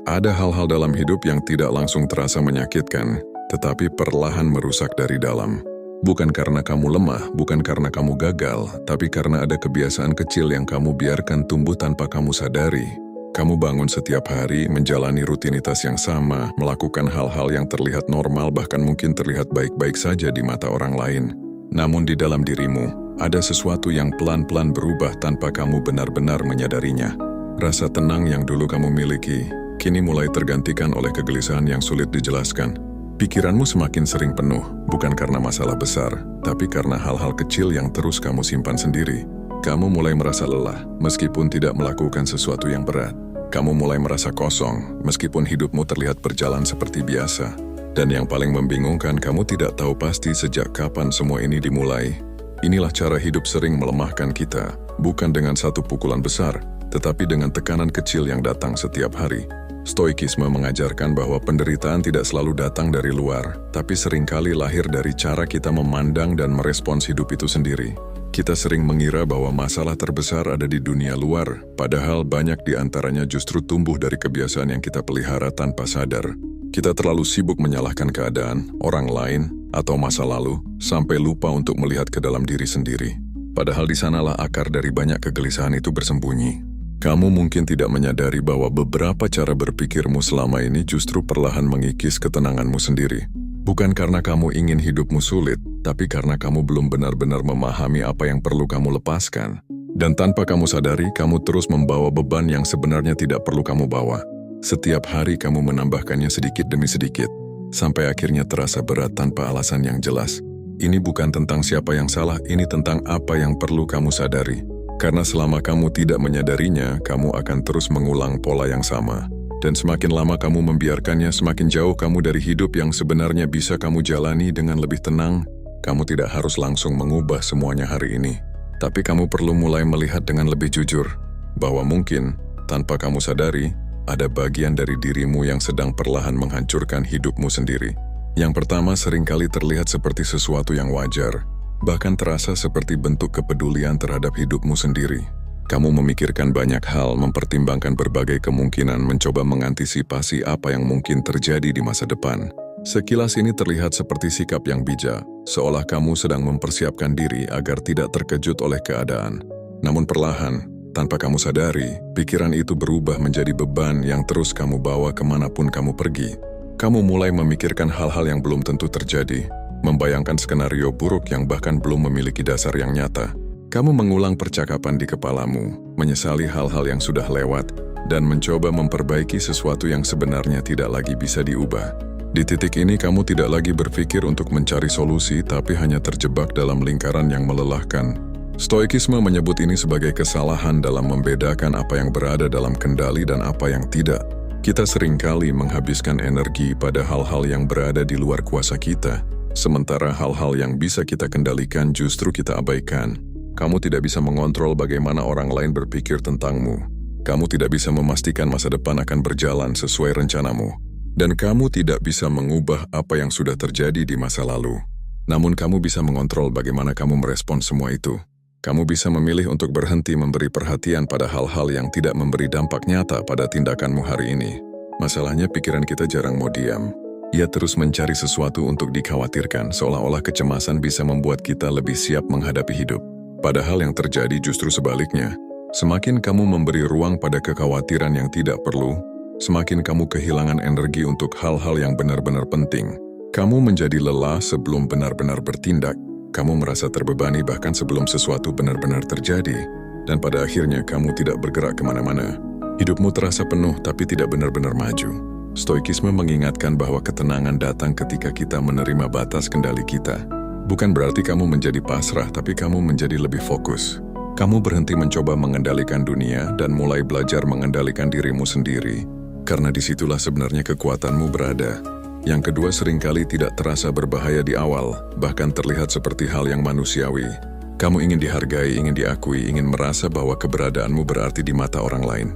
Ada hal-hal dalam hidup yang tidak langsung terasa menyakitkan, tetapi perlahan merusak dari dalam. Bukan karena kamu lemah, bukan karena kamu gagal, tapi karena ada kebiasaan kecil yang kamu biarkan tumbuh tanpa kamu sadari. Kamu bangun setiap hari, menjalani rutinitas yang sama, melakukan hal-hal yang terlihat normal, bahkan mungkin terlihat baik-baik saja di mata orang lain. Namun di dalam dirimu, ada sesuatu yang pelan-pelan berubah tanpa kamu benar-benar menyadarinya. Rasa tenang yang dulu kamu miliki, kini mulai tergantikan oleh kegelisahan yang sulit dijelaskan. Pikiranmu semakin sering penuh, bukan karena masalah besar, tapi karena hal-hal kecil yang terus kamu simpan sendiri. Kamu mulai merasa lelah, meskipun tidak melakukan sesuatu yang berat. Kamu mulai merasa kosong, meskipun hidupmu terlihat berjalan seperti biasa. Dan yang paling membingungkan, kamu tidak tahu pasti sejak kapan semua ini dimulai. Inilah cara hidup sering melemahkan kita, bukan dengan satu pukulan besar, tetapi dengan tekanan kecil yang datang setiap hari. Stoikisme mengajarkan bahwa penderitaan tidak selalu datang dari luar, tapi seringkali lahir dari cara kita memandang dan merespons hidup itu sendiri. Kita sering mengira bahwa masalah terbesar ada di dunia luar, padahal banyak di antaranya justru tumbuh dari kebiasaan yang kita pelihara tanpa sadar. Kita terlalu sibuk menyalahkan keadaan, orang lain, atau masa lalu, sampai lupa untuk melihat ke dalam diri sendiri. Padahal di sanalah akar dari banyak kegelisahan itu bersembunyi. Kamu mungkin tidak menyadari bahwa beberapa cara berpikirmu selama ini justru perlahan mengikis ketenanganmu sendiri. Bukan karena kamu ingin hidupmu sulit, tapi karena kamu belum benar-benar memahami apa yang perlu kamu lepaskan. Dan tanpa kamu sadari, kamu terus membawa beban yang sebenarnya tidak perlu kamu bawa. Setiap hari kamu menambahkannya sedikit demi sedikit, sampai akhirnya terasa berat tanpa alasan yang jelas. Ini bukan tentang siapa yang salah, ini tentang apa yang perlu kamu sadari. Karena selama kamu tidak menyadarinya, kamu akan terus mengulang pola yang sama. Dan semakin lama kamu membiarkannya, semakin jauh kamu dari hidup yang sebenarnya bisa kamu jalani dengan lebih tenang. Kamu tidak harus langsung mengubah semuanya hari ini. Tapi kamu perlu mulai melihat dengan lebih jujur, bahwa mungkin, tanpa kamu sadari, ada bagian dari dirimu yang sedang perlahan menghancurkan hidupmu sendiri. Yang pertama seringkali terlihat seperti sesuatu yang wajar, bahkan terasa seperti bentuk kepedulian terhadap hidupmu sendiri. Kamu memikirkan banyak hal, mempertimbangkan berbagai kemungkinan, mencoba mengantisipasi apa yang mungkin terjadi di masa depan. Sekilas ini terlihat seperti sikap yang bijak, seolah kamu sedang mempersiapkan diri agar tidak terkejut oleh keadaan. Namun perlahan, tanpa kamu sadari, pikiran itu berubah menjadi beban yang terus kamu bawa kemanapun kamu pergi. Kamu mulai memikirkan hal-hal yang belum tentu terjadi, membayangkan skenario buruk yang bahkan belum memiliki dasar yang nyata. Kamu mengulang percakapan di kepalamu, menyesali hal-hal yang sudah lewat, dan mencoba memperbaiki sesuatu yang sebenarnya tidak lagi bisa diubah. Di titik ini kamu tidak lagi berpikir untuk mencari solusi, tapi hanya terjebak dalam lingkaran yang melelahkan. Stoikisme menyebut ini sebagai kesalahan dalam membedakan apa yang berada dalam kendali dan apa yang tidak. Kita seringkali menghabiskan energi pada hal-hal yang berada di luar kuasa kita, sementara hal-hal yang bisa kita kendalikan justru kita abaikan. Kamu tidak bisa mengontrol bagaimana orang lain berpikir tentangmu. Kamu tidak bisa memastikan masa depan akan berjalan sesuai rencanamu. Dan kamu tidak bisa mengubah apa yang sudah terjadi di masa lalu. Namun kamu bisa mengontrol bagaimana kamu merespons semua itu. Kamu bisa memilih untuk berhenti memberi perhatian pada hal-hal yang tidak memberi dampak nyata pada tindakanmu hari ini. Masalahnya pikiran kita jarang mau diam. Ia terus mencari sesuatu untuk dikhawatirkan, seolah-olah kecemasan bisa membuat kita lebih siap menghadapi hidup. Padahal yang terjadi justru sebaliknya. Semakin kamu memberi ruang pada kekhawatiran yang tidak perlu, semakin kamu kehilangan energi untuk hal-hal yang benar-benar penting. Kamu menjadi lelah sebelum benar-benar bertindak. Kamu merasa terbebani bahkan sebelum sesuatu benar-benar terjadi. Dan pada akhirnya kamu tidak bergerak kemana-mana. Hidupmu terasa penuh tapi tidak benar-benar maju. Stoikisme mengingatkan bahwa ketenangan datang ketika kita menerima batas kendali kita. Bukan berarti kamu menjadi pasrah, tapi kamu menjadi lebih fokus. Kamu berhenti mencoba mengendalikan dunia dan mulai belajar mengendalikan dirimu sendiri. Karena disitulah sebenarnya kekuatanmu berada. Yang kedua, seringkali tidak terasa berbahaya di awal, bahkan terlihat seperti hal yang manusiawi. Kamu ingin dihargai, ingin diakui, ingin merasa bahwa keberadaanmu berarti di mata orang lain.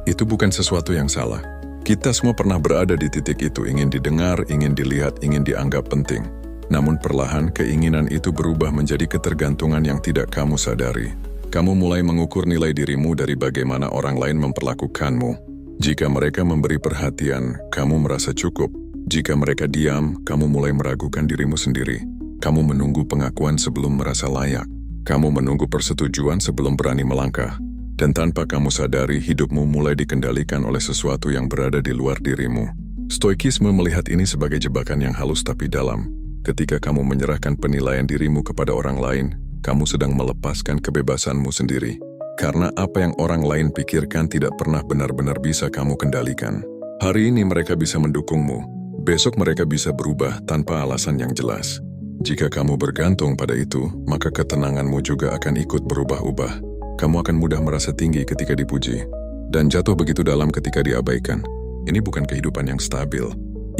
Itu bukan sesuatu yang salah. Kita semua pernah berada di titik itu, ingin didengar, ingin dilihat, ingin dianggap penting. Namun perlahan keinginan itu berubah menjadi ketergantungan yang tidak kamu sadari. Kamu mulai mengukur nilai dirimu dari bagaimana orang lain memperlakukanmu. Jika mereka memberi perhatian, kamu merasa cukup. Jika mereka diam, kamu mulai meragukan dirimu sendiri. Kamu menunggu pengakuan sebelum merasa layak. Kamu menunggu persetujuan sebelum berani melangkah. Dan tanpa kamu sadari, hidupmu mulai dikendalikan oleh sesuatu yang berada di luar dirimu. Stoikisme melihat ini sebagai jebakan yang halus tapi dalam. Ketika kamu menyerahkan penilaian dirimu kepada orang lain, kamu sedang melepaskan kebebasanmu sendiri. Karena apa yang orang lain pikirkan tidak pernah benar-benar bisa kamu kendalikan. Hari ini mereka bisa mendukungmu, besok mereka bisa berubah tanpa alasan yang jelas. Jika kamu bergantung pada itu, maka ketenanganmu juga akan ikut berubah-ubah. Kamu akan mudah merasa tinggi ketika dipuji, dan jatuh begitu dalam ketika diabaikan. Ini bukan kehidupan yang stabil.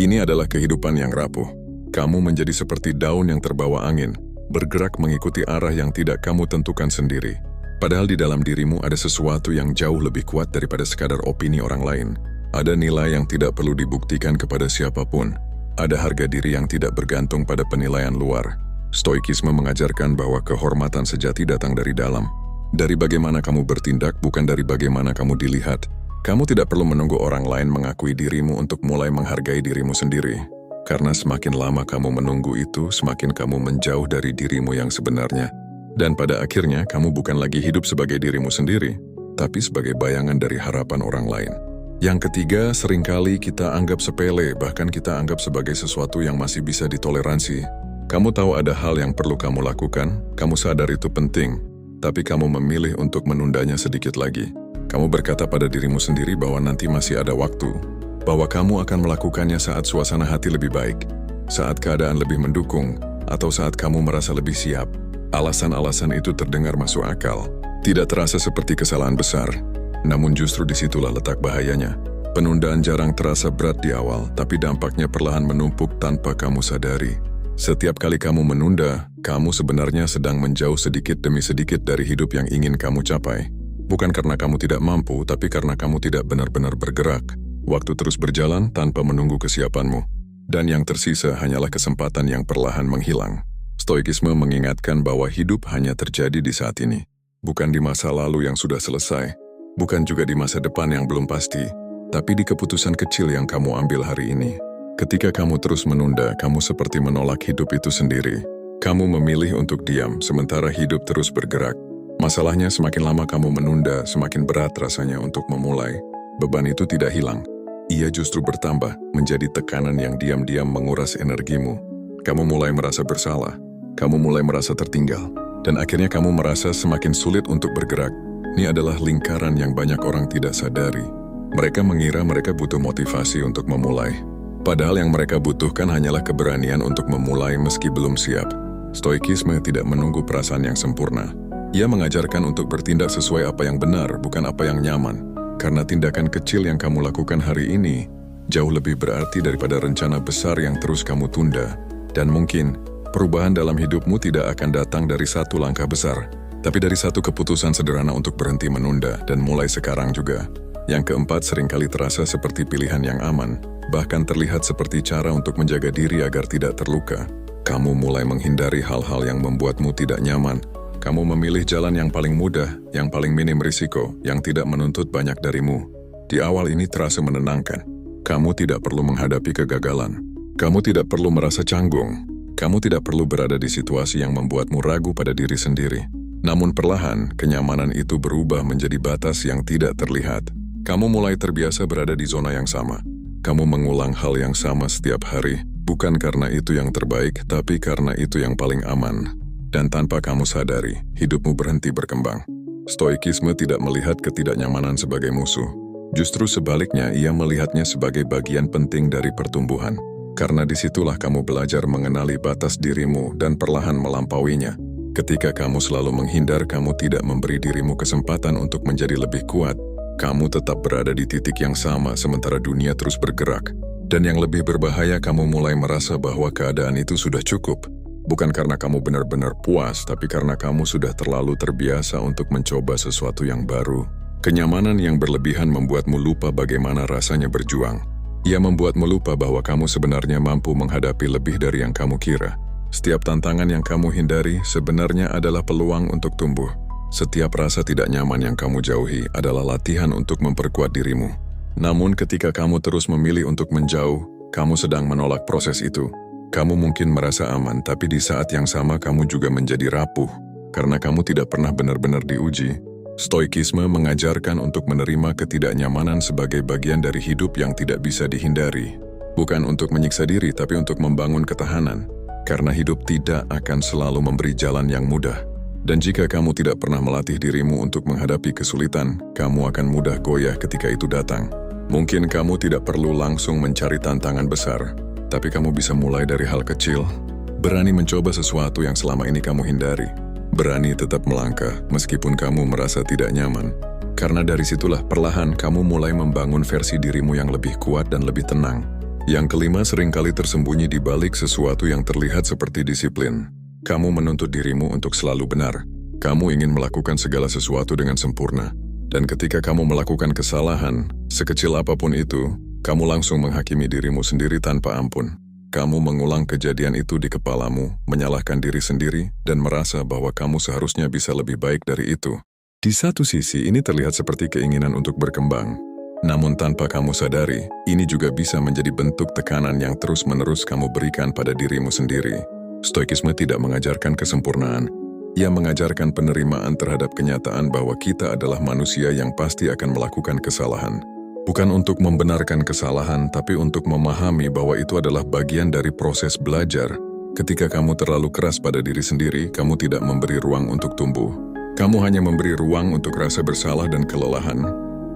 Ini adalah kehidupan yang rapuh. Kamu menjadi seperti daun yang terbawa angin, bergerak mengikuti arah yang tidak kamu tentukan sendiri. Padahal di dalam dirimu ada sesuatu yang jauh lebih kuat daripada sekadar opini orang lain. Ada nilai yang tidak perlu dibuktikan kepada siapapun. Ada harga diri yang tidak bergantung pada penilaian luar. Stoikisme mengajarkan bahwa kehormatan sejati datang dari dalam. Dari bagaimana kamu bertindak, bukan dari bagaimana kamu dilihat. Kamu tidak perlu menunggu orang lain mengakui dirimu untuk mulai menghargai dirimu sendiri. Karena semakin lama kamu menunggu itu, semakin kamu menjauh dari dirimu yang sebenarnya. Dan pada akhirnya, kamu bukan lagi hidup sebagai dirimu sendiri, tapi sebagai bayangan dari harapan orang lain. Yang ketiga, seringkali kita anggap sepele, bahkan kita anggap sebagai sesuatu yang masih bisa ditoleransi. Kamu tahu ada hal yang perlu kamu lakukan, kamu sadar itu penting, tapi kamu memilih untuk menundanya sedikit lagi. Kamu berkata pada dirimu sendiri bahwa nanti masih ada waktu, bahwa kamu akan melakukannya saat suasana hati lebih baik, saat keadaan lebih mendukung, atau saat kamu merasa lebih siap. Alasan-alasan itu terdengar masuk akal, tidak terasa seperti kesalahan besar, namun justru disitulah letak bahayanya. Penundaan jarang terasa berat di awal, tapi dampaknya perlahan menumpuk tanpa kamu sadari. Setiap kali kamu menunda, kamu sebenarnya sedang menjauh sedikit demi sedikit dari hidup yang ingin kamu capai. Bukan karena kamu tidak mampu, tapi karena kamu tidak benar-benar bergerak. Waktu terus berjalan tanpa menunggu kesiapanmu. Dan yang tersisa hanyalah kesempatan yang perlahan menghilang. Stoikisme mengingatkan bahwa hidup hanya terjadi di saat ini. Bukan di masa lalu yang sudah selesai. Bukan juga di masa depan yang belum pasti. Tapi di keputusan kecil yang kamu ambil hari ini. Ketika kamu terus menunda, kamu seperti menolak hidup itu sendiri. Kamu memilih untuk diam, sementara hidup terus bergerak. Masalahnya semakin lama kamu menunda, semakin berat rasanya untuk memulai. Beban itu tidak hilang. Ia justru bertambah, menjadi tekanan yang diam-diam menguras energimu. Kamu mulai merasa bersalah. Kamu mulai merasa tertinggal. Dan akhirnya kamu merasa semakin sulit untuk bergerak. Ini adalah lingkaran yang banyak orang tidak sadari. Mereka mengira mereka butuh motivasi untuk memulai. Padahal yang mereka butuhkan hanyalah keberanian untuk memulai meski belum siap. Stoikisme tidak menunggu perasaan yang sempurna. Ia mengajarkan untuk bertindak sesuai apa yang benar, bukan apa yang nyaman. Karena tindakan kecil yang kamu lakukan hari ini jauh lebih berarti daripada rencana besar yang terus kamu tunda. Dan mungkin, perubahan dalam hidupmu tidak akan datang dari satu langkah besar, tapi dari satu keputusan sederhana untuk berhenti menunda dan mulai sekarang juga. Yang keempat, seringkali terasa seperti pilihan yang aman, bahkan terlihat seperti cara untuk menjaga diri agar tidak terluka. Kamu mulai menghindari hal-hal yang membuatmu tidak nyaman. Kamu memilih jalan yang paling mudah, yang paling minim risiko, yang tidak menuntut banyak darimu. Di awal ini terasa menenangkan. Kamu tidak perlu menghadapi kegagalan. Kamu tidak perlu merasa canggung. Kamu tidak perlu berada di situasi yang membuatmu ragu pada diri sendiri. Namun perlahan, kenyamanan itu berubah menjadi batas yang tidak terlihat. Kamu mulai terbiasa berada di zona yang sama. Kamu mengulang hal yang sama setiap hari, bukan karena itu yang terbaik, tapi karena itu yang paling aman. Dan tanpa kamu sadari, hidupmu berhenti berkembang. Stoikisme tidak melihat ketidaknyamanan sebagai musuh. Justru sebaliknya, ia melihatnya sebagai bagian penting dari pertumbuhan. Karena disitulah kamu belajar mengenali batas dirimu dan perlahan melampauinya. Ketika kamu selalu menghindar, kamu tidak memberi dirimu kesempatan untuk menjadi lebih kuat. Kamu tetap berada di titik yang sama sementara dunia terus bergerak. Dan yang lebih berbahaya, kamu mulai merasa bahwa keadaan itu sudah cukup. Bukan karena kamu benar-benar puas, tapi karena kamu sudah terlalu terbiasa untuk mencoba sesuatu yang baru. Kenyamanan yang berlebihan membuatmu lupa bagaimana rasanya berjuang. Ia membuatmu lupa bahwa kamu sebenarnya mampu menghadapi lebih dari yang kamu kira. Setiap tantangan yang kamu hindari sebenarnya adalah peluang untuk tumbuh. Setiap rasa tidak nyaman yang kamu jauhi adalah latihan untuk memperkuat dirimu. Namun ketika kamu terus memilih untuk menjauh, kamu sedang menolak proses itu. Kamu mungkin merasa aman, tapi di saat yang sama kamu juga menjadi rapuh, karena kamu tidak pernah benar-benar diuji. Stoikisme mengajarkan untuk menerima ketidaknyamanan sebagai bagian dari hidup yang tidak bisa dihindari. Bukan untuk menyiksa diri, tapi untuk membangun ketahanan. Karena hidup tidak akan selalu memberi jalan yang mudah. Dan jika kamu tidak pernah melatih dirimu untuk menghadapi kesulitan, kamu akan mudah goyah ketika itu datang. Mungkin kamu tidak perlu langsung mencari tantangan besar, tapi kamu bisa mulai dari hal kecil. Berani mencoba sesuatu yang selama ini kamu hindari. Berani tetap melangkah meskipun kamu merasa tidak nyaman. Karena dari situlah perlahan kamu mulai membangun versi dirimu yang lebih kuat dan lebih tenang. Yang kelima, seringkali tersembunyi di balik sesuatu yang terlihat seperti disiplin. Kamu menuntut dirimu untuk selalu benar. Kamu ingin melakukan segala sesuatu dengan sempurna. Dan ketika kamu melakukan kesalahan, sekecil apapun itu, kamu langsung menghakimi dirimu sendiri tanpa ampun. Kamu mengulang kejadian itu di kepalamu, menyalahkan diri sendiri, dan merasa bahwa kamu seharusnya bisa lebih baik dari itu. Di satu sisi, ini terlihat seperti keinginan untuk berkembang. Namun tanpa kamu sadari, ini juga bisa menjadi bentuk tekanan yang terus-menerus kamu berikan pada dirimu sendiri. Stoikisme tidak mengajarkan kesempurnaan. Ia mengajarkan penerimaan terhadap kenyataan bahwa kita adalah manusia yang pasti akan melakukan kesalahan. Bukan untuk membenarkan kesalahan, tapi untuk memahami bahwa itu adalah bagian dari proses belajar. Ketika kamu terlalu keras pada diri sendiri, kamu tidak memberi ruang untuk tumbuh. Kamu hanya memberi ruang untuk rasa bersalah dan kelelahan.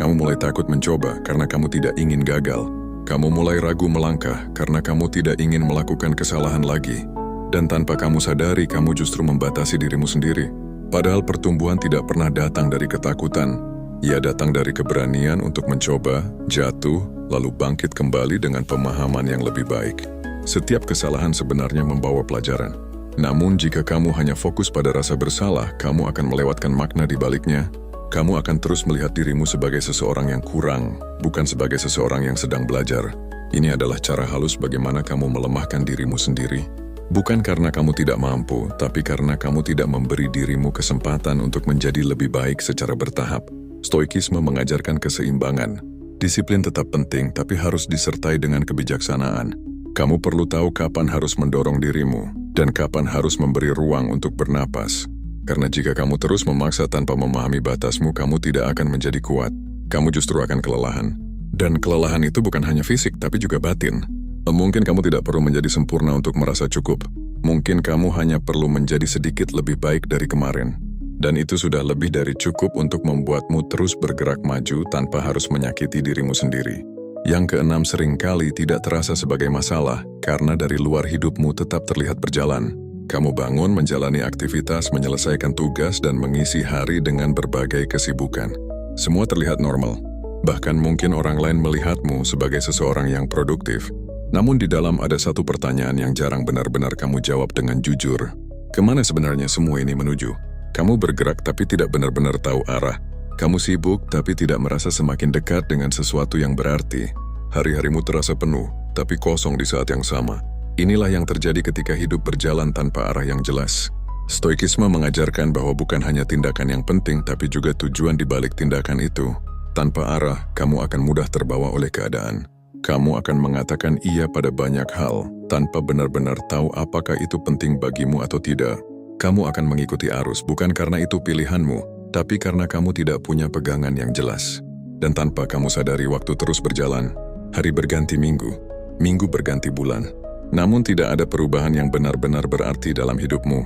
Kamu mulai takut mencoba karena kamu tidak ingin gagal. Kamu mulai ragu melangkah karena kamu tidak ingin melakukan kesalahan lagi. Dan tanpa kamu sadari, kamu justru membatasi dirimu sendiri. Padahal pertumbuhan tidak pernah datang dari ketakutan. Ia datang dari keberanian untuk mencoba, jatuh, lalu bangkit kembali dengan pemahaman yang lebih baik. Setiap kesalahan sebenarnya membawa pelajaran. Namun jika kamu hanya fokus pada rasa bersalah, kamu akan melewatkan makna di baliknya. Kamu akan terus melihat dirimu sebagai seseorang yang kurang, bukan sebagai seseorang yang sedang belajar. Ini adalah cara halus bagaimana kamu melemahkan dirimu sendiri. Bukan karena kamu tidak mampu, tapi karena kamu tidak memberi dirimu kesempatan untuk menjadi lebih baik secara bertahap. Stoikisme mengajarkan keseimbangan. Disiplin tetap penting, tapi harus disertai dengan kebijaksanaan. Kamu perlu tahu kapan harus mendorong dirimu, dan kapan harus memberi ruang untuk bernapas. Karena jika kamu terus memaksa tanpa memahami batasmu, kamu tidak akan menjadi kuat. Kamu justru akan kelelahan. Dan kelelahan itu bukan hanya fisik, tapi juga batin. Mungkin kamu tidak perlu menjadi sempurna untuk merasa cukup. Mungkin kamu hanya perlu menjadi sedikit lebih baik dari kemarin. Dan itu sudah lebih dari cukup untuk membuatmu terus bergerak maju tanpa harus menyakiti dirimu sendiri. Yang keenam, seringkali tidak terasa sebagai masalah karena dari luar hidupmu tetap terlihat berjalan. Kamu bangun, menjalani aktivitas, menyelesaikan tugas, dan mengisi hari dengan berbagai kesibukan. Semua terlihat normal. Bahkan mungkin orang lain melihatmu sebagai seseorang yang produktif. Namun di dalam ada satu pertanyaan yang jarang benar-benar kamu jawab dengan jujur. Kemana sebenarnya semua ini menuju? Kamu bergerak tapi tidak benar-benar tahu arah. Kamu sibuk tapi tidak merasa semakin dekat dengan sesuatu yang berarti. Hari-harimu terasa penuh, tapi kosong di saat yang sama. Inilah yang terjadi ketika hidup berjalan tanpa arah yang jelas. Stoikisme mengajarkan bahwa bukan hanya tindakan yang penting, tapi juga tujuan di balik tindakan itu. Tanpa arah, kamu akan mudah terbawa oleh keadaan. Kamu akan mengatakan iya pada banyak hal, tanpa benar-benar tahu apakah itu penting bagimu atau tidak. Kamu akan mengikuti arus bukan karena itu pilihanmu, tapi karena kamu tidak punya pegangan yang jelas. Dan tanpa kamu sadari, waktu terus berjalan. Hari berganti minggu, minggu berganti bulan. Namun tidak ada perubahan yang benar-benar berarti dalam hidupmu.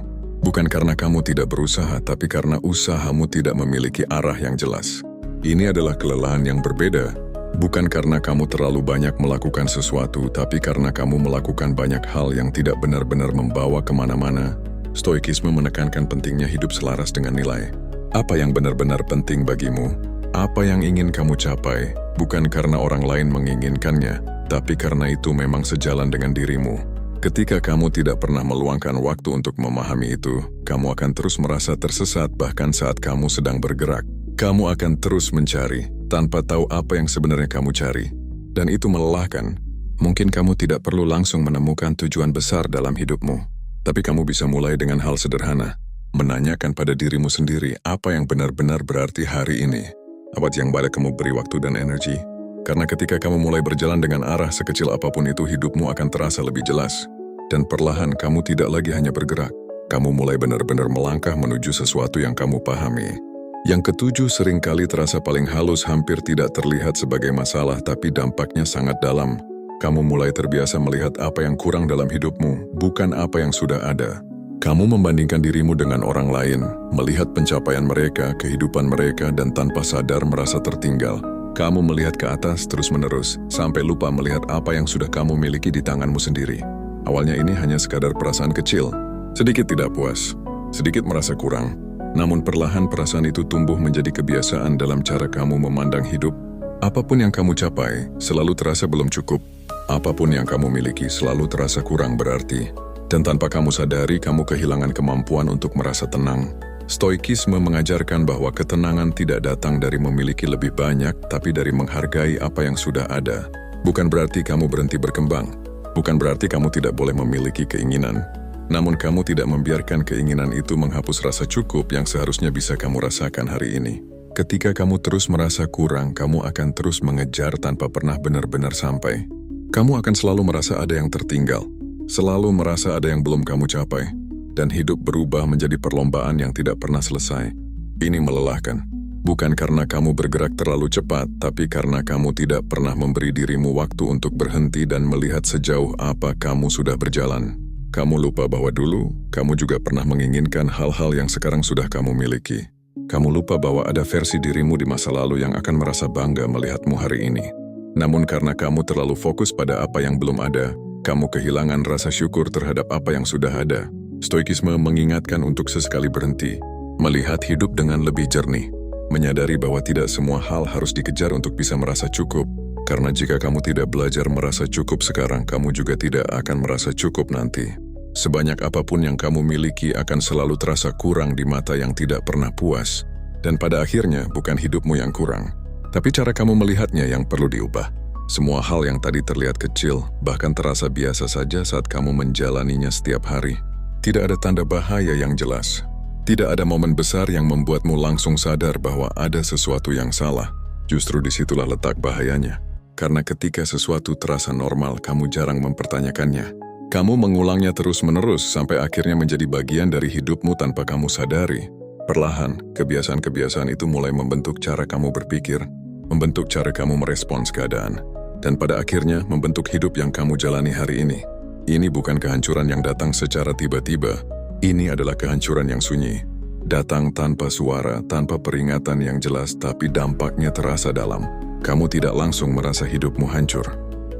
Bukan karena kamu tidak berusaha, tapi karena usahamu tidak memiliki arah yang jelas. Ini adalah kelelahan yang berbeda. Bukan karena kamu terlalu banyak melakukan sesuatu, tapi karena kamu melakukan banyak hal yang tidak benar-benar membawa kemana-mana. Stoikisme menekankan pentingnya hidup selaras dengan nilai. Apa yang benar-benar penting bagimu? Apa yang ingin kamu capai? Bukan karena orang lain menginginkannya, tapi karena itu memang sejalan dengan dirimu. Ketika kamu tidak pernah meluangkan waktu untuk memahami itu, kamu akan terus merasa tersesat bahkan saat kamu sedang bergerak. Kamu akan terus mencari, tanpa tahu apa yang sebenarnya kamu cari. Dan itu melelahkan. Mungkin kamu tidak perlu langsung menemukan tujuan besar dalam hidupmu. Tapi kamu bisa mulai dengan hal sederhana. Menanyakan pada dirimu sendiri apa yang benar-benar berarti hari ini. Apa yang boleh kamu beri waktu dan energi? Karena ketika kamu mulai berjalan dengan arah sekecil apapun itu, hidupmu akan terasa lebih jelas. Dan perlahan kamu tidak lagi hanya bergerak. Kamu mulai benar-benar melangkah menuju sesuatu yang kamu pahami. Yang ketujuh, seringkali terasa paling halus, hampir tidak terlihat sebagai masalah, tapi dampaknya sangat dalam. Kamu mulai terbiasa melihat apa yang kurang dalam hidupmu, bukan apa yang sudah ada. Kamu membandingkan dirimu dengan orang lain, melihat pencapaian mereka, kehidupan mereka, dan tanpa sadar merasa tertinggal. Kamu melihat ke atas terus-menerus, sampai lupa melihat apa yang sudah kamu miliki di tanganmu sendiri. Awalnya ini hanya sekadar perasaan kecil, sedikit tidak puas, sedikit merasa kurang. Namun perlahan perasaan itu tumbuh menjadi kebiasaan dalam cara kamu memandang hidup. Apapun yang kamu capai, selalu terasa belum cukup. Apapun yang kamu miliki, selalu terasa kurang berarti. Dan tanpa kamu sadari, kamu kehilangan kemampuan untuk merasa tenang. Stoikisme mengajarkan bahwa ketenangan tidak datang dari memiliki lebih banyak, tapi dari menghargai apa yang sudah ada. Bukan berarti kamu berhenti berkembang. Bukan berarti kamu tidak boleh memiliki keinginan. Namun kamu tidak membiarkan keinginan itu menghapus rasa cukup yang seharusnya bisa kamu rasakan hari ini. Ketika kamu terus merasa kurang, kamu akan terus mengejar tanpa pernah benar-benar sampai. Kamu akan selalu merasa ada yang tertinggal. Selalu merasa ada yang belum kamu capai, dan hidup berubah menjadi perlombaan yang tidak pernah selesai. Ini melelahkan, bukan karena kamu bergerak terlalu cepat, tapi karena kamu tidak pernah memberi dirimu waktu untuk berhenti dan melihat sejauh apa kamu sudah berjalan. Kamu lupa bahwa dulu, kamu juga pernah menginginkan hal-hal yang sekarang sudah kamu miliki. Kamu lupa bahwa ada versi dirimu di masa lalu yang akan merasa bangga melihatmu hari ini. Namun karena kamu terlalu fokus pada apa yang belum ada, kamu kehilangan rasa syukur terhadap apa yang sudah ada. Stoikisme mengingatkan untuk sesekali berhenti, melihat hidup dengan lebih jernih, menyadari bahwa tidak semua hal harus dikejar untuk bisa merasa cukup. Karena jika kamu tidak belajar merasa cukup sekarang, kamu juga tidak akan merasa cukup nanti. Sebanyak apapun yang kamu miliki akan selalu terasa kurang di mata yang tidak pernah puas. Dan pada akhirnya bukan hidupmu yang kurang, tapi cara kamu melihatnya yang perlu diubah. Semua hal yang tadi terlihat kecil, bahkan terasa biasa saja saat kamu menjalaninya setiap hari. Tidak ada tanda bahaya yang jelas. Tidak ada momen besar yang membuatmu langsung sadar bahwa ada sesuatu yang salah. Justru disitulah letak bahayanya. Karena ketika sesuatu terasa normal, kamu jarang mempertanyakannya. Kamu mengulangnya terus-menerus sampai akhirnya menjadi bagian dari hidupmu tanpa kamu sadari. Perlahan, kebiasaan-kebiasaan itu mulai membentuk cara kamu berpikir, membentuk cara kamu merespons keadaan, dan pada akhirnya membentuk hidup yang kamu jalani hari ini. Ini bukan kehancuran yang datang secara tiba-tiba. Ini adalah kehancuran yang sunyi. Datang tanpa suara, tanpa peringatan yang jelas, tapi dampaknya terasa dalam. Kamu tidak langsung merasa hidupmu hancur.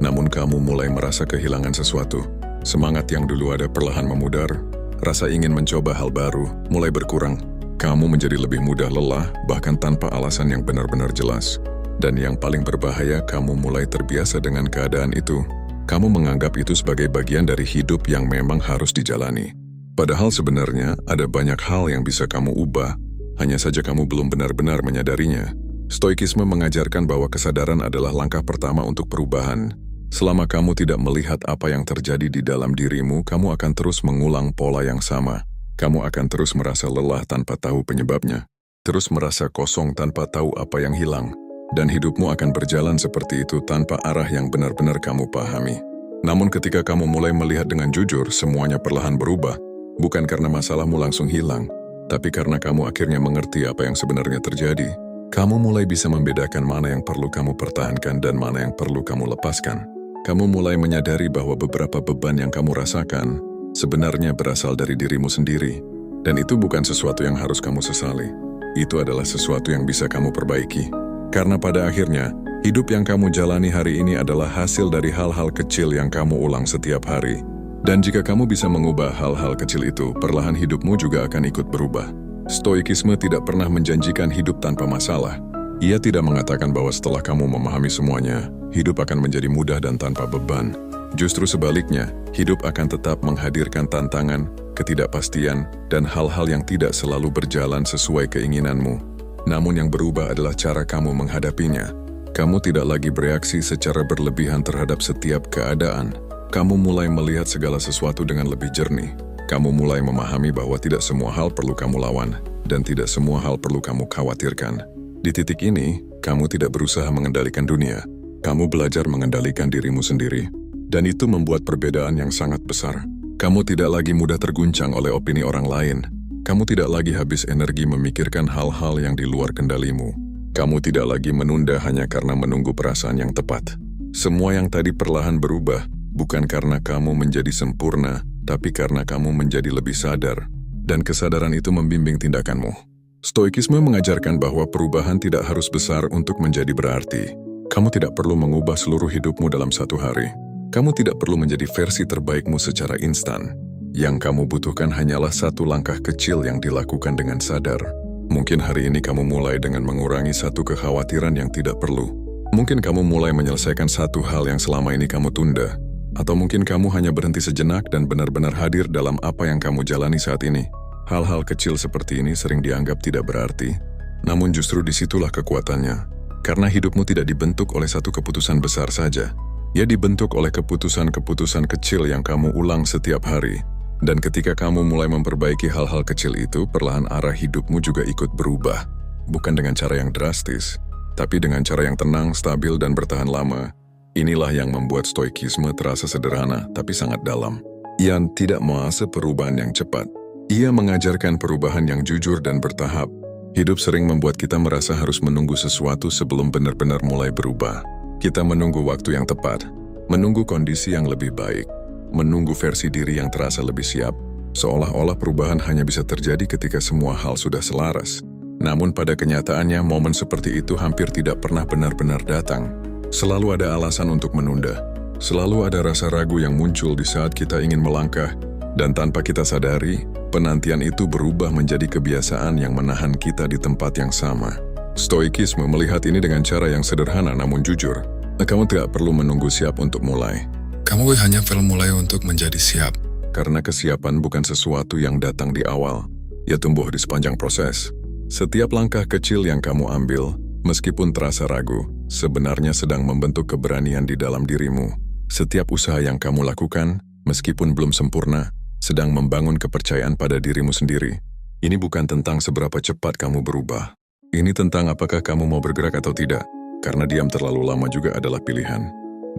Namun kamu mulai merasa kehilangan sesuatu. Semangat yang dulu ada perlahan memudar. Rasa ingin mencoba hal baru mulai berkurang. Kamu menjadi lebih mudah lelah, bahkan tanpa alasan yang benar-benar jelas. Dan yang paling berbahaya, kamu mulai terbiasa dengan keadaan itu. Kamu menganggap itu sebagai bagian dari hidup yang memang harus dijalani. Padahal sebenarnya ada banyak hal yang bisa kamu ubah, hanya saja kamu belum benar-benar menyadarinya. Stoikisme mengajarkan bahwa kesadaran adalah langkah pertama untuk perubahan. Selama kamu tidak melihat apa yang terjadi di dalam dirimu, kamu akan terus mengulang pola yang sama. Kamu akan terus merasa lelah tanpa tahu penyebabnya. Terus merasa kosong tanpa tahu apa yang hilang. Dan hidupmu akan berjalan seperti itu tanpa arah yang benar-benar kamu pahami. Namun ketika kamu mulai melihat dengan jujur, semuanya perlahan berubah. Bukan karena masalahmu langsung hilang, tapi karena kamu akhirnya mengerti apa yang sebenarnya terjadi. Kamu mulai bisa membedakan mana yang perlu kamu pertahankan dan mana yang perlu kamu lepaskan. Kamu mulai menyadari bahwa beberapa beban yang kamu rasakan sebenarnya berasal dari dirimu sendiri. Dan itu bukan sesuatu yang harus kamu sesali. Itu adalah sesuatu yang bisa kamu perbaiki. Karena pada akhirnya, hidup yang kamu jalani hari ini adalah hasil dari hal-hal kecil yang kamu ulang setiap hari. Dan jika kamu bisa mengubah hal-hal kecil itu, perlahan hidupmu juga akan ikut berubah. Stoikisme tidak pernah menjanjikan hidup tanpa masalah. Ia tidak mengatakan bahwa setelah kamu memahami semuanya, hidup akan menjadi mudah dan tanpa beban. Justru sebaliknya, hidup akan tetap menghadirkan tantangan, ketidakpastian, dan hal-hal yang tidak selalu berjalan sesuai keinginanmu. Namun yang berubah adalah cara kamu menghadapinya. Kamu tidak lagi bereaksi secara berlebihan terhadap setiap keadaan. Kamu mulai melihat segala sesuatu dengan lebih jernih. Kamu mulai memahami bahwa tidak semua hal perlu kamu lawan, dan tidak semua hal perlu kamu khawatirkan. Di titik ini, kamu tidak berusaha mengendalikan dunia. Kamu belajar mengendalikan dirimu sendiri, dan itu membuat perbedaan yang sangat besar. Kamu tidak lagi mudah terguncang oleh opini orang lain. Kamu tidak lagi habis energi memikirkan hal-hal yang di luar kendalimu. Kamu tidak lagi menunda hanya karena menunggu perasaan yang tepat. Semua yang tadi perlahan berubah, bukan karena kamu menjadi sempurna, tapi karena kamu menjadi lebih sadar. Dan kesadaran itu membimbing tindakanmu. Stoikisme mengajarkan bahwa perubahan tidak harus besar untuk menjadi berarti. Kamu tidak perlu mengubah seluruh hidupmu dalam satu hari. Kamu tidak perlu menjadi versi terbaikmu secara instan. Yang kamu butuhkan hanyalah satu langkah kecil yang dilakukan dengan sadar. Mungkin hari ini kamu mulai dengan mengurangi satu kekhawatiran yang tidak perlu. Mungkin kamu mulai menyelesaikan satu hal yang selama ini kamu tunda. Atau mungkin kamu hanya berhenti sejenak dan benar-benar hadir dalam apa yang kamu jalani saat ini. Hal-hal kecil seperti ini sering dianggap tidak berarti, namun justru disitulah kekuatannya. Karena hidupmu tidak dibentuk oleh satu keputusan besar saja. Ia dibentuk oleh keputusan-keputusan kecil yang kamu ulang setiap hari. Dan ketika kamu mulai memperbaiki hal-hal kecil itu, perlahan arah hidupmu juga ikut berubah. Bukan dengan cara yang drastis, tapi dengan cara yang tenang, stabil, dan bertahan lama. Inilah yang membuat stoikisme terasa sederhana, tapi sangat dalam. Ia tidak menguasai perubahan yang cepat. Ia mengajarkan perubahan yang jujur dan bertahap. Hidup sering membuat kita merasa harus menunggu sesuatu sebelum benar-benar mulai berubah. Kita menunggu waktu yang tepat, menunggu kondisi yang lebih baik, menunggu versi diri yang terasa lebih siap, seolah-olah perubahan hanya bisa terjadi ketika semua hal sudah selaras. Namun pada kenyataannya, momen seperti itu hampir tidak pernah benar-benar datang. Selalu ada alasan untuk menunda. Selalu ada rasa ragu yang muncul di saat kita ingin melangkah, dan tanpa kita sadari, penantian itu berubah menjadi kebiasaan yang menahan kita di tempat yang sama. Stoikisme melihat ini dengan cara yang sederhana namun jujur. Kamu tidak perlu menunggu siap untuk mulai. Kamu hanya perlu mulai untuk menjadi siap. Karena kesiapan bukan sesuatu yang datang di awal. Ia tumbuh di sepanjang proses. Setiap langkah kecil yang kamu ambil, meskipun terasa ragu, sebenarnya sedang membentuk keberanian di dalam dirimu. Setiap usaha yang kamu lakukan, meskipun belum sempurna, sedang membangun kepercayaan pada dirimu sendiri. Ini bukan tentang seberapa cepat kamu berubah. Ini tentang apakah kamu mau bergerak atau tidak, karena diam terlalu lama juga adalah pilihan.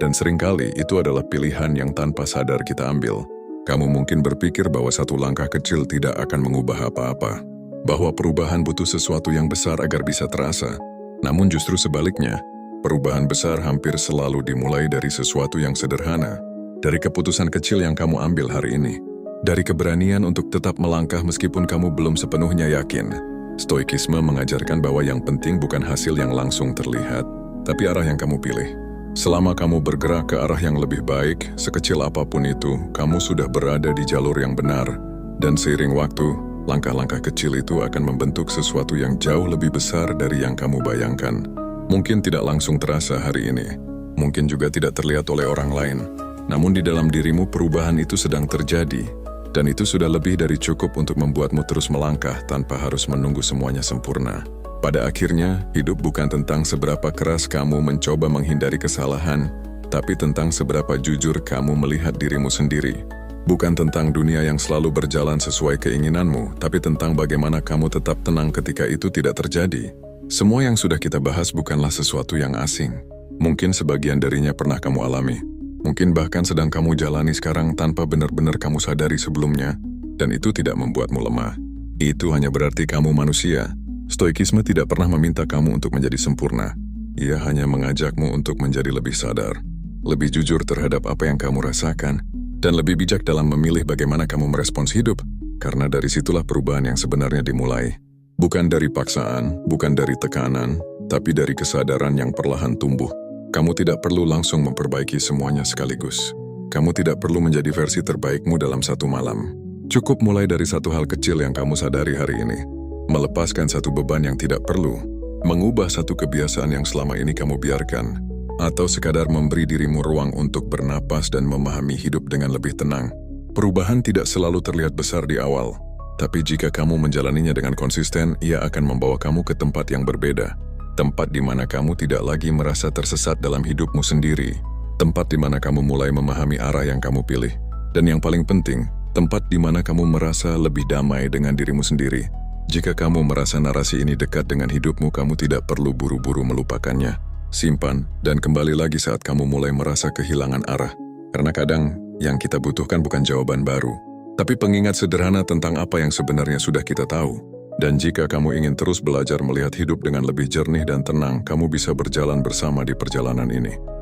Dan seringkali itu adalah pilihan yang tanpa sadar kita ambil. Kamu mungkin berpikir bahwa satu langkah kecil tidak akan mengubah apa-apa, bahwa perubahan butuh sesuatu yang besar agar bisa terasa. Namun justru sebaliknya, perubahan besar hampir selalu dimulai dari sesuatu yang sederhana, dari keputusan kecil yang kamu ambil hari ini. Dari keberanian untuk tetap melangkah meskipun kamu belum sepenuhnya yakin. Stoikisme mengajarkan bahwa yang penting bukan hasil yang langsung terlihat, tapi arah yang kamu pilih. Selama kamu bergerak ke arah yang lebih baik, sekecil apapun itu, kamu sudah berada di jalur yang benar. Dan seiring waktu, langkah-langkah kecil itu akan membentuk sesuatu yang jauh lebih besar dari yang kamu bayangkan. Mungkin tidak langsung terasa hari ini, mungkin juga tidak terlihat oleh orang lain. Namun di dalam dirimu perubahan itu sedang terjadi. Dan itu sudah lebih dari cukup untuk membuatmu terus melangkah tanpa harus menunggu semuanya sempurna. Pada akhirnya, hidup bukan tentang seberapa keras kamu mencoba menghindari kesalahan, tapi tentang seberapa jujur kamu melihat dirimu sendiri. Bukan tentang dunia yang selalu berjalan sesuai keinginanmu, tapi tentang bagaimana kamu tetap tenang ketika itu tidak terjadi. Semua yang sudah kita bahas bukanlah sesuatu yang asing. Mungkin sebagian darinya pernah kamu alami. Mungkin bahkan sedang kamu jalani sekarang tanpa benar-benar kamu sadari sebelumnya, dan itu tidak membuatmu lemah. Itu hanya berarti kamu manusia. Stoikisme tidak pernah meminta kamu untuk menjadi sempurna. Ia hanya mengajakmu untuk menjadi lebih sadar, lebih jujur terhadap apa yang kamu rasakan, dan lebih bijak dalam memilih bagaimana kamu merespons hidup, karena dari situlah perubahan yang sebenarnya dimulai. Bukan dari paksaan, bukan dari tekanan, tapi dari kesadaran yang perlahan tumbuh. Kamu tidak perlu langsung memperbaiki semuanya sekaligus. Kamu tidak perlu menjadi versi terbaikmu dalam satu malam. Cukup mulai dari satu hal kecil yang kamu sadari hari ini. Melepaskan satu beban yang tidak perlu. Mengubah satu kebiasaan yang selama ini kamu biarkan. Atau sekadar memberi dirimu ruang untuk bernapas dan memahami hidup dengan lebih tenang. Perubahan tidak selalu terlihat besar di awal. Tapi jika kamu menjalaninya dengan konsisten, ia akan membawa kamu ke tempat yang berbeda. Tempat di mana kamu tidak lagi merasa tersesat dalam hidupmu sendiri. Tempat di mana kamu mulai memahami arah yang kamu pilih. Dan yang paling penting, tempat di mana kamu merasa lebih damai dengan dirimu sendiri. Jika kamu merasa narasi ini dekat dengan hidupmu, kamu tidak perlu buru-buru melupakannya. simpan, dan kembali lagi saat kamu mulai merasa kehilangan arah. Karena kadang yang kita butuhkan bukan jawaban baru, tapi pengingat sederhana tentang apa yang sebenarnya sudah kita tahu. Dan jika kamu ingin terus belajar melihat hidup dengan lebih jernih dan tenang, kamu bisa berjalan bersama di perjalanan ini.